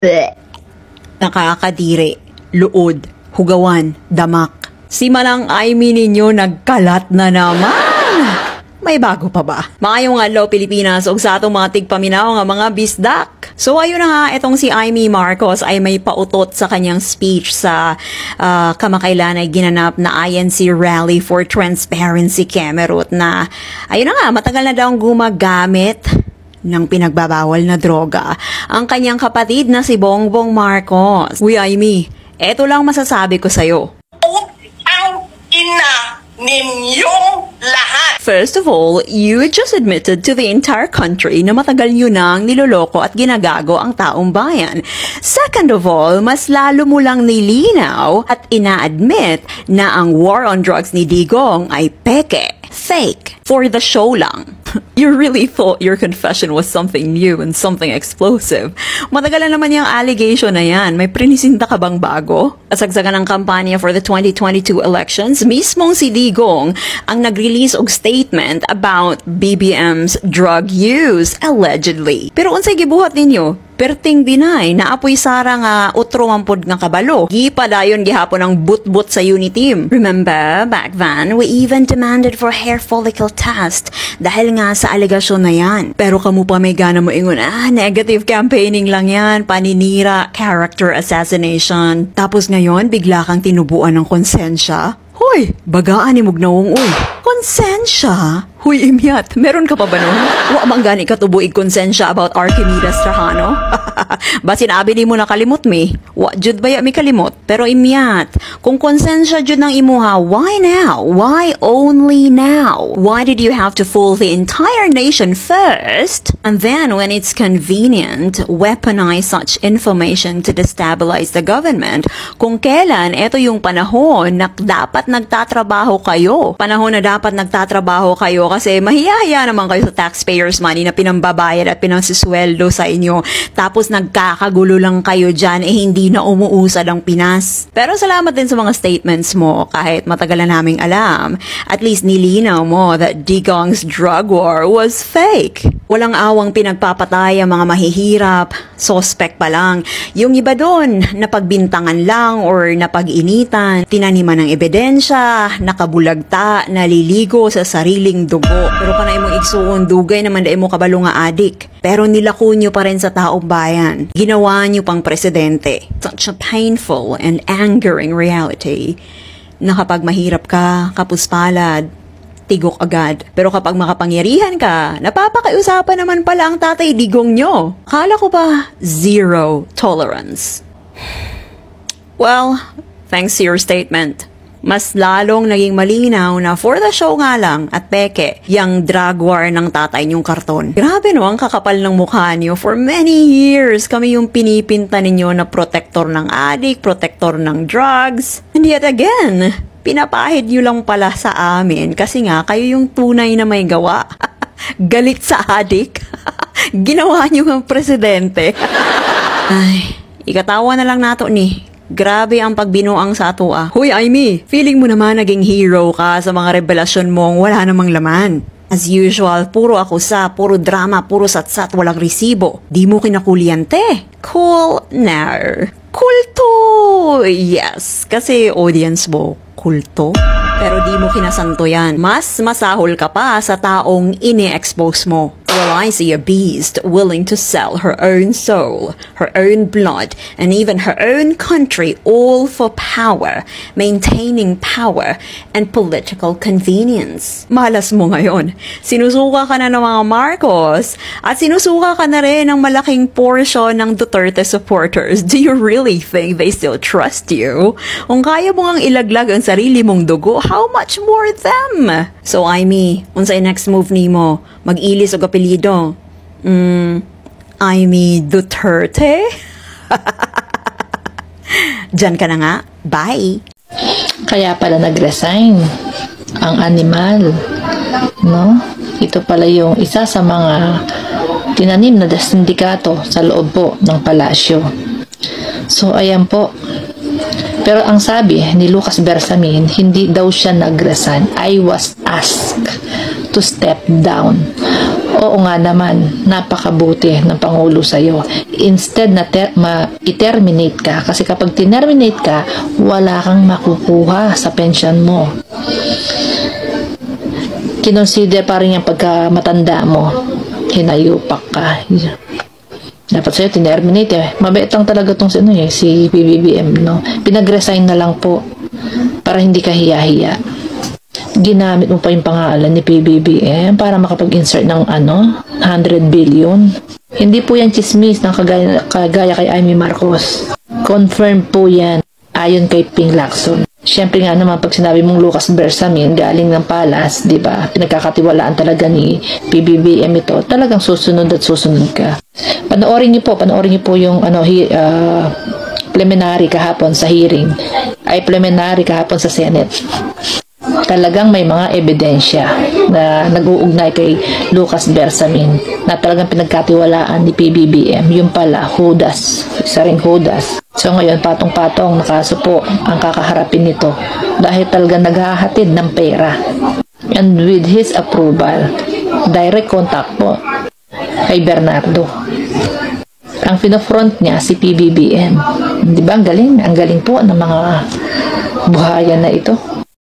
Blech. Nakakadiri, luod, hugawan, damak. Si Manang Aimee ninyo nagkalat na naman. May bago pa ba? Maayong adlaw Pilipinas ug sa atong mga tigpaminaw nga mga bisdak. So ayun na nga, itong si Aimee Marcos ay may pautot sa kanyang speech sa kamakailan ay ginanap na INC Rally for Transparency Kemerut na ayun na nga, matagal na daw gumagamit ng pinagbabawal na droga ang kanyang kapatid na si Bongbong Marcos. Uy Aimee, eto lang masasabi ko sa'yo. Ang ina ninyong lahat! First of all, you just admitted to the entire country na matagal nyo nang niloloko at ginagago ang taong bayan. Second of all, mas lalo mo lang nilinaw at ina-admit na ang war on drugs ni Digong ay peke, fake, for the show lang. You really thought your confession was something new and something explosive. Matagal na naman yung allegation na yan. May prinisinta ka bang bago? Kasagsagan ng kampanya for the 2022 elections, mismong si Digong ang nag-release og statement about BBM's drug use, allegedly. Pero unsay gibuhat ninyo? Perting dinay na apoy sara nga utro mampod nga kabalo. Gipadayon gihapon ang but-but sa unit team. Remember, back then, we even demanded for hair follicle test dahil nga sa alegasyon na yan. Pero kamu pa may gana mo ingon, negative campaigning lang yan, paninira, character assassination. Tapos ngayon, bigla kang tinubuan ng konsensya. Hoy, bagaan ni Mugnawong uy. Konsensya? Huy, imyat, meron ka pa ba nun? Wa mang gani ka tubuig konsensya about Archimedes Trajano? Ba sinabi ni mo na kalimot mi? Wa jud baya mi kalimot? Pero imyat, kung konsensya jud ng imuha, why now? Why only now? Why did you have to fool the entire nation first? And then when it's convenient, weaponize such information to destabilize the government? Kung kailan, eto yung panahon na dapat nagtatrabaho kayo. Panahon na dapat nagtatrabaho kayo kasi mahiya-hiya naman kayo sa taxpayers money na pinambabayad at pinansisweldo sa inyo. Tapos nagkakagulo lang kayo dyan, hindi na umuusad ang Pinas. Pero salamat din sa mga statements mo kahit matagal na naming alam. At least nilinaw mo that Digong's drug war was fake. Walang awang pinagpapatay ang mga mahihirap, suspect pa lang. Yung iba doon, napagbintangan lang or napag-initan, tinaniman ng ebidensya, nakabulagta, naliligo sa sariling dugo. Pero kanay mong igsuon, dugay naman dahil mo kabalo nga adik. Pero nilako nyo pa rin sa taong bayan. Ginawa nyo pang presidente. Such a painful and angering reality na kapag mahirap ka, kapuspalad, tigok agad. Pero kapag makapangyarihan ka, napapakaiusapan naman pala ang tatay Digong nyo. Akala ko ba zero tolerance? Well, thanks to your statement, mas lalong naging malinaw na for the show nga lang at peke, yung drug war ng tatay niyong karton. Grabe no, ang kakapal ng mukha niyo. For many years, kami yung pinipinta ninyo na protector ng addict, protector ng drugs. And yet again, pinapahid nyo lang pala sa amin kasi nga kayo yung tunay na may gawa. Galit sa adik. Ginawa nyo ng presidente. Ay, ikatawa na lang nato ni. Grabe ang pagbinuang sa ato ah. Hoy Aimee, feeling mo naman naging hero ka sa mga revelasyon mong wala namang laman. As usual, puro akusa, puro drama, puro satsat, walang resibo. Di mo kinakulyante. Cool now. Kulto! Yes, kasi audience mo, kulto. Pero di mo kinasanto yan. Mas masahol ka pa sa taong ini-expose mo. Well, I see a beast willing to sell her own soul, her own blood, and even her own country, all for power, maintaining power and political convenience. Malas mo ngayon. Sinusuka ka na ng mga Marcos at sinusuka ka na rin ng malaking portion ng Duterte supporters. Do you really think they still trust you? Kung kaya mo ngang ilaglag ang sarili mong dugo, how much more them? So, Aimee, unsay next move nimo? Mag-ilis o apelyido? Aimee Duterte? Diyan ka na nga. Bye! Kaya pala nag-resign ang animal, no? Ito pala yung isa sa mga tinanim na sindikato sa loob po ng palasyo. So, ayan po. Pero ang sabi ni Lucas Bersamin, hindi daw siya nag-resign. I was asked to step down. Oo nga naman, napakabuti ng Pangulo sa'yo. Instead na i-terminate ka, kasi kapag tinerminate ka, wala kang makukuha sa pension mo. Kinonsider pa rin yung pagkamatanda mo. Hinayupak ka. Dapat sa'yo, tinerminate eh. Mabait lang talaga si PBBM, no? Pinag-resign na lang po para hindi ka hiya-hiya. Ginamit mo pa yung pangalan ni PBBM para makapag-insert ng 100 billion. Hindi po yan chismis ng kagaya kay Amy Marcos. Confirm po yan ayon kay Ping Lacson. Siyempre nga naman pag sinabi mong Lucas Bersamin galing ng Palas, di ba? Pinagkakatiwalaan talaga ni PBBM ito. Talagang susunod at susunod ka. Panoorin niyo po yung preliminary kahapon sa hearing. Preliminary kahapon sa Senate. Talagang may mga ebidensya na nag-uugnay kay Lucas Bersamin na talagang pinagkatiwalaan ni PBBM. Yung pala, Judas. Isa ring Judas. So ngayon, patong-patong na kaso po ang kakaharapin nito dahil talagang naghahatid ng pera. And with his approval, direct contact po kay Bernardo. Ang pinafront niya si PBBM. Di ba? Ang galing po ng mga buhayan na ito.